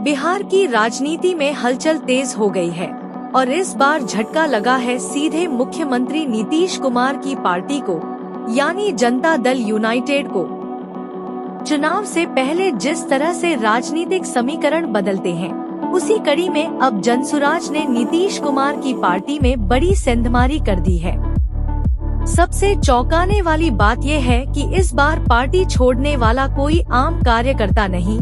बिहार की राजनीति में हलचल तेज हो गई है और इस बार झटका लगा है सीधे मुख्यमंत्री नीतीश कुमार की पार्टी को, यानी जनता दल यूनाइटेड को। चुनाव से पहले जिस तरह से राजनीतिक समीकरण बदलते हैं, उसी कड़ी में अब जनसुराज ने नीतीश कुमार की पार्टी में बड़ी सेंधमारी कर दी है। सबसे चौंकाने वाली बात यह है कि इस बार पार्टी छोड़ने वाला कोई आम कार्यकर्ता नहीं,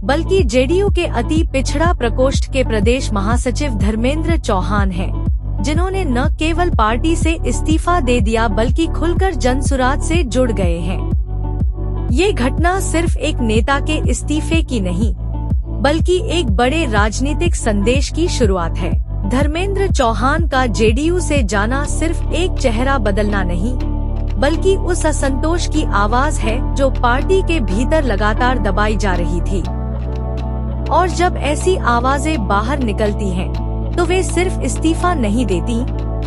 बल्कि जेडीयू के अति पिछड़ा प्रकोष्ठ के प्रदेश महासचिव धर्मेंद्र चौहान हैं, जिन्होंने न केवल पार्टी से इस्तीफा दे दिया बल्कि खुलकर जनसुराज से जुड़ गए हैं। ये घटना सिर्फ एक नेता के इस्तीफे की नहीं, बल्कि एक बड़े राजनीतिक संदेश की शुरुआत है। धर्मेंद्र चौहान का जेडीयू से जाना सिर्फ एक चेहरा बदलना नहीं, बल्कि उस असंतोष की आवाज है जो पार्टी के भीतर लगातार दबाई जा रही थी। और जब ऐसी आवाजें बाहर निकलती हैं, तो वे सिर्फ इस्तीफा नहीं देती,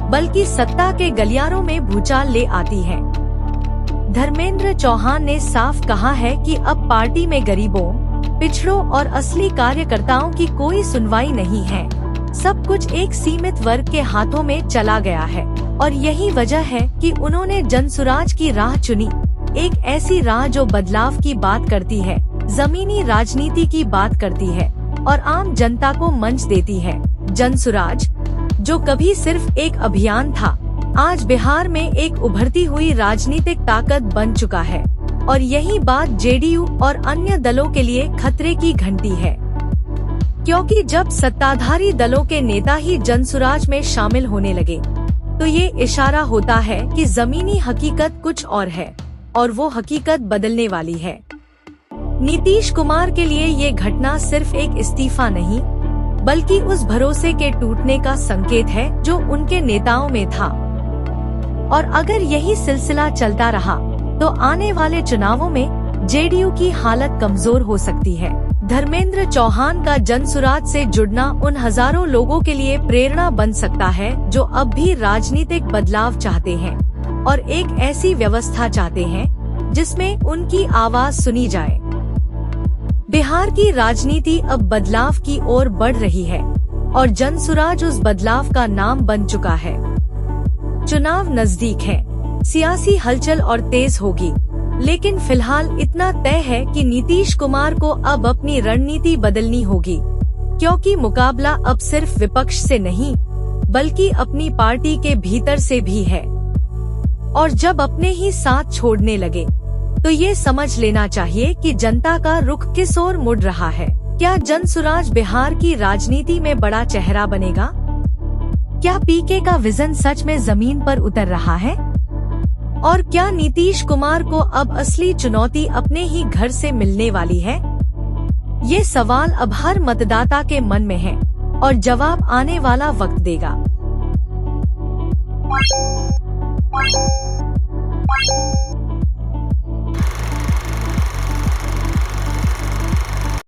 बल्कि सत्ता के गलियारों में भूचाल ले आती हैं। धर्मेंद्र चौहान ने साफ कहा है कि अब पार्टी में गरीबों, पिछड़ों और असली कार्यकर्ताओं की कोई सुनवाई नहीं है। सब कुछ एक सीमित वर्ग के हाथों में चला गया है और यही वजह है कि उन्होंने जनसुराज की राह चुनी, एक ऐसी राह जो बदलाव की बात करती है, जमीनी राजनीति की बात करती है और आम जनता को मंच देती है। जनसुराज, जो कभी सिर्फ एक अभियान था, आज बिहार में एक उभरती हुई राजनीतिक ताकत बन चुका है और यही बात जेडीयू और अन्य दलों के लिए खतरे की घंटी है, क्योंकि जब सत्ताधारी दलों के नेता ही जनसुराज में शामिल होने लगे, तो ये इशारा होता है कि जमीनी हकीकत कुछ और है और वो हकीकत बदलने वाली है। नीतीश कुमार के लिए ये घटना सिर्फ एक इस्तीफा नहीं, बल्कि उस भरोसे के टूटने का संकेत है जो उनके नेताओं में था। और अगर यही सिलसिला चलता रहा, तो आने वाले चुनावों में जेडीयू की हालत कमजोर हो सकती है। धर्मेंद्र चौहान का जनसुराज से जुड़ना उन हजारों लोगों के लिए प्रेरणा बन सकता है जो अब भी राजनीतिक बदलाव चाहते हैं और एक ऐसी व्यवस्था चाहते हैं जिसमें उनकी आवाज सुनी जाए। बिहार की राजनीति अब बदलाव की ओर बढ़ रही है और जनसुराज उस बदलाव का नाम बन चुका है। चुनाव नजदीक है, सियासी हलचल और तेज होगी, लेकिन फिलहाल इतना तय है कि नीतीश कुमार को अब अपनी रणनीति बदलनी होगी, क्योंकि मुकाबला अब सिर्फ विपक्ष से नहीं, बल्कि अपनी पार्टी के भीतर से भी है। और जब अपने ही साथ छोड़ने लगे, तो ये समझ लेना चाहिए कि जनता का रुख किस ओर मुड़ रहा है। क्या जनसुराज बिहार की राजनीति में बड़ा चेहरा बनेगा? क्या पीके का विजन सच में जमीन पर उतर रहा है? और क्या नीतीश कुमार को अब असली चुनौती अपने ही घर से मिलने वाली है? ये सवाल अब हर मतदाता के मन में है और जवाब आने वाला वक्त देगा।